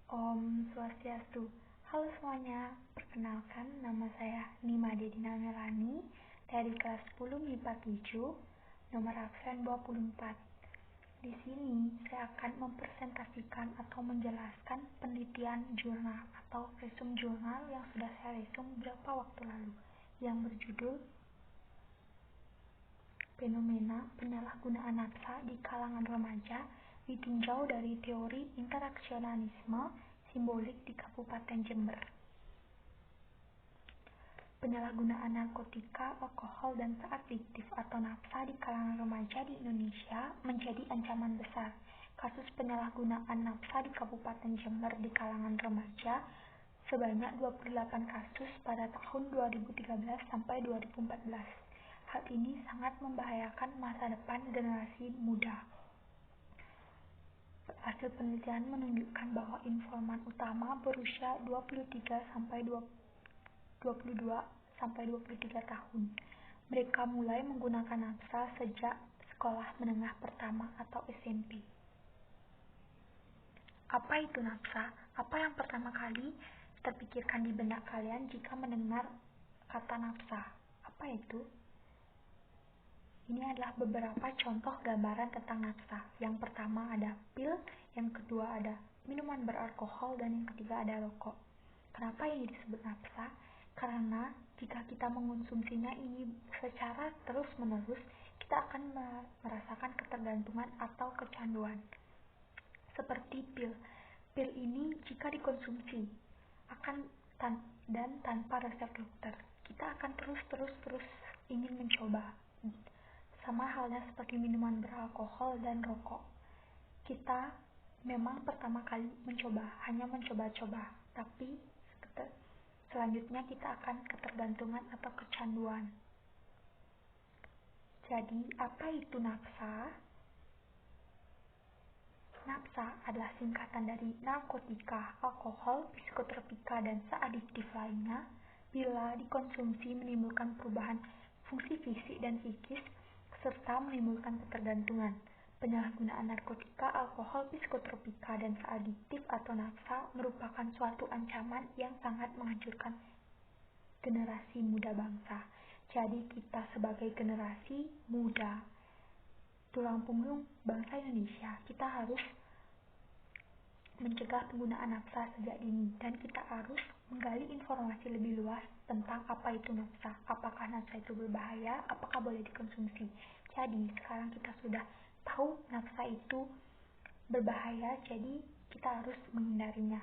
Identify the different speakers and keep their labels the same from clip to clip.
Speaker 1: Om Swastiastu. Halo semuanya, perkenalkan nama saya Nima Dedina Melani dari kelas 10 MIPA 7, nomor absen 24. Di sini saya akan mempresentasikan atau menjelaskan penelitian jurnal atau resum jurnal yang sudah saya resum beberapa waktu lalu yang berjudul Fenomena Penyalahgunaan Nafsa di Kalangan Remaja ditinjau dari teori interaksionalisme simbolik di Kabupaten Jember. Penyalahgunaan narkotika, alkohol, dan adiktif atau nafsa di kalangan remaja di Indonesia menjadi ancaman besar. Kasus penyalahgunaan nafsa di Kabupaten Jember di kalangan remaja sebanyak 28 kasus pada tahun 2013 sampai 2014. Hal ini sangat membahayakan masa depan generasi muda. Hasil penelitian menunjukkan bahwa informan utama berusia 23 sampai 22 sampai 23 tahun. Mereka mulai menggunakan nafsa sejak sekolah menengah pertama atau SMP. Apa itu nafsa? Apa yang pertama kali terpikirkan di benak kalian jika mendengar kata nafsa? Apa itu? Ini adalah beberapa contoh gambaran tentang nafsa. Yang pertama ada pil, yang kedua ada minuman beralkohol, dan yang ketiga ada rokok. Kenapa ini disebut nafsa? Karena jika kita mengonsumsinya ini secara terus-menerus, kita akan merasakan ketergantungan atau kecanduan. Seperti pil. Pil ini jika dikonsumsi dan tanpa resep dokter, kita akan terus ingin mencoba. Sama halnya seperti minuman beralkohol dan rokok. Kita memang pertama kali hanya mencoba-coba, tapi selanjutnya kita akan ketergantungan atau kecanduan. Jadi, apa itu nafsa? Nafsa adalah singkatan dari narkotika, alkohol, psikotropika, dan seadiktif lainnya. Bila dikonsumsi menimbulkan perubahan fungsi fisik dan psikis, serta menimbulkan ketergantungan. Penyalahgunaan narkotika, alkohol, psikotropika, dan seadiktif atau nafsa merupakan suatu ancaman yang sangat menghancurkan generasi muda bangsa. Jadi kita sebagai generasi muda, tulang punggung bangsa Indonesia, kita harus mencegah penggunaan nafsa sejak dini, dan kita harus menggali informasi lebih luas tentang apa itu nafsa, apakah nafsa itu berbahaya, apakah boleh dikonsumsi. Jadi sekarang kita sudah tahu nafsa itu berbahaya, jadi kita harus menghindarinya.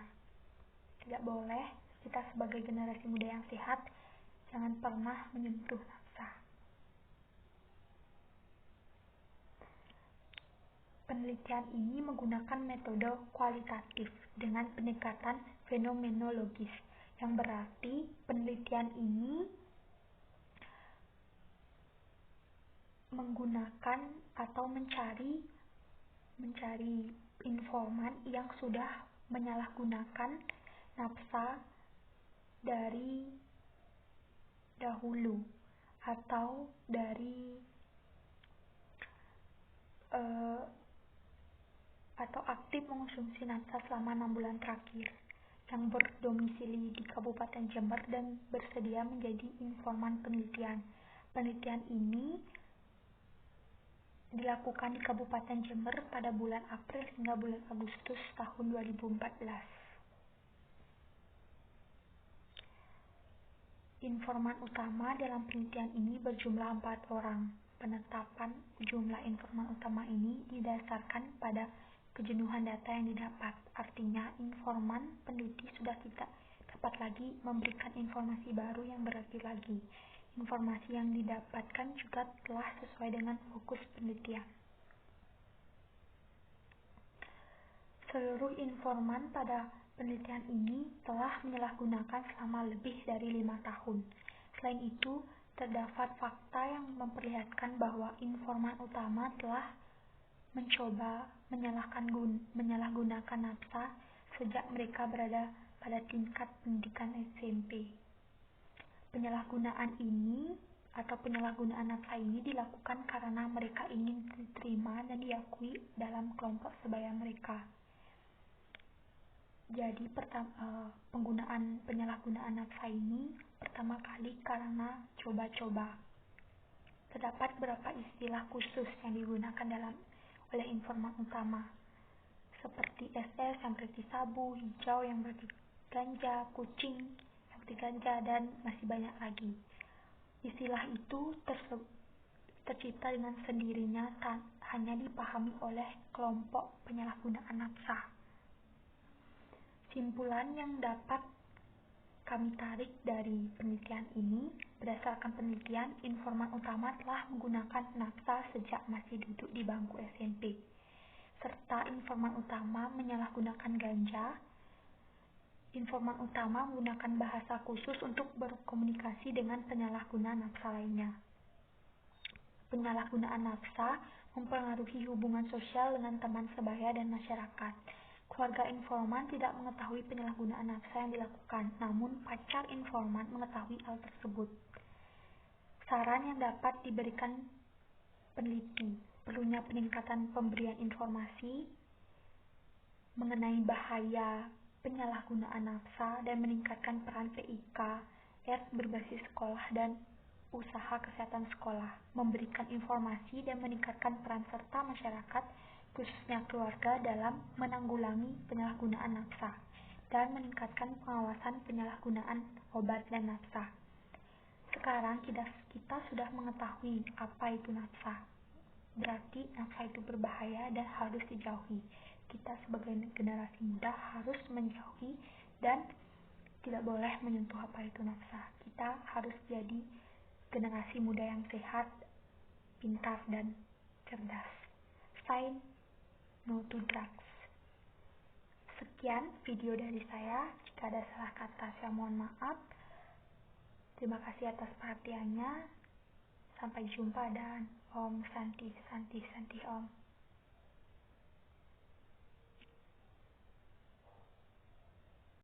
Speaker 1: Tidak boleh, kita sebagai generasi muda yang sehat jangan pernah menyentuh nafsa. Penelitian ini menggunakan metode kualitatif dengan pendekatan fenomenologis, yang berarti penelitian ini menggunakan atau mencari informan yang sudah menyalahgunakan nafsa dari dahulu atau atau aktif mengonsumsi nafsa selama 6 bulan terakhir, yang berdomisili di Kabupaten Jember dan bersedia menjadi informan penelitian. Penelitian ini dilakukan di Kabupaten Jember pada bulan April hingga bulan Agustus tahun 2014. Informan utama dalam penelitian ini berjumlah 4 orang. Penetapan jumlah informan utama ini didasarkan pada kejenuhan data yang didapat. Artinya, informan peneliti sudah tidak dapat lagi memberikan informasi baru yang berarti lagi. Informasi yang didapatkan juga telah sesuai dengan fokus penelitian. Seluruh informan pada penelitian ini telah menyalahgunakan selama lebih dari 5 tahun. Selain itu, terdapat fakta yang memperlihatkan bahwa informan utama telah mencoba menyalahgunakan nafsa sejak mereka berada pada tingkat pendidikan SMP. Penyalahgunaan nafsa ini dilakukan karena mereka ingin diterima dan diakui dalam kelompok sebaya mereka. Jadi penyalahgunaan nafsa ini pertama kali karena coba-coba. Terdapat beberapa istilah khusus yang digunakan oleh informan utama, seperti SS yang berarti sabu, hijau yang berarti ganja, kucing yang berarti ganja, dan masih banyak lagi. Istilah itu tercipta dengan sendirinya, hanya dipahami oleh kelompok penyalahgunaan nafsa. Simpulan yang dapat kami tarik dari penelitian ini, berdasarkan penelitian, informan utama telah menggunakan nafsa sejak masih duduk di bangku SMP, serta informan utama menyalahgunakan ganja. Informan utama menggunakan bahasa khusus untuk berkomunikasi dengan penyalahguna nafsa lainnya. Penyalahgunaan nafsa mempengaruhi hubungan sosial dengan teman sebaya dan masyarakat. Keluarga informan tidak mengetahui penyalahgunaan nafsa yang dilakukan, namun pacar informan mengetahui hal tersebut. Saran yang dapat diberikan peneliti, perlunya peningkatan pemberian informasi mengenai bahaya penyalahgunaan nafsa dan meningkatkan peran PIK, berbasis sekolah dan usaha kesehatan sekolah, memberikan informasi dan meningkatkan peran serta masyarakat, khususnya keluarga, dalam menanggulangi penyalahgunaan nafsa, dan meningkatkan pengawasan penyalahgunaan obat dan nafsa. Sekarang kita sudah mengetahui apa itu nafsa. Berarti nafsa itu berbahaya dan harus dijauhi. Kita sebagai generasi muda harus menjauhi dan tidak boleh menyentuh apa itu nafsa. Kita harus jadi generasi muda yang sehat, pintar, dan cerdas. Say no to drugs. Sekian video dari saya. Jika ada salah kata, saya mohon maaf. Terima kasih atas perhatiannya. Sampai jumpa dan Om Santi Santi Santi Om.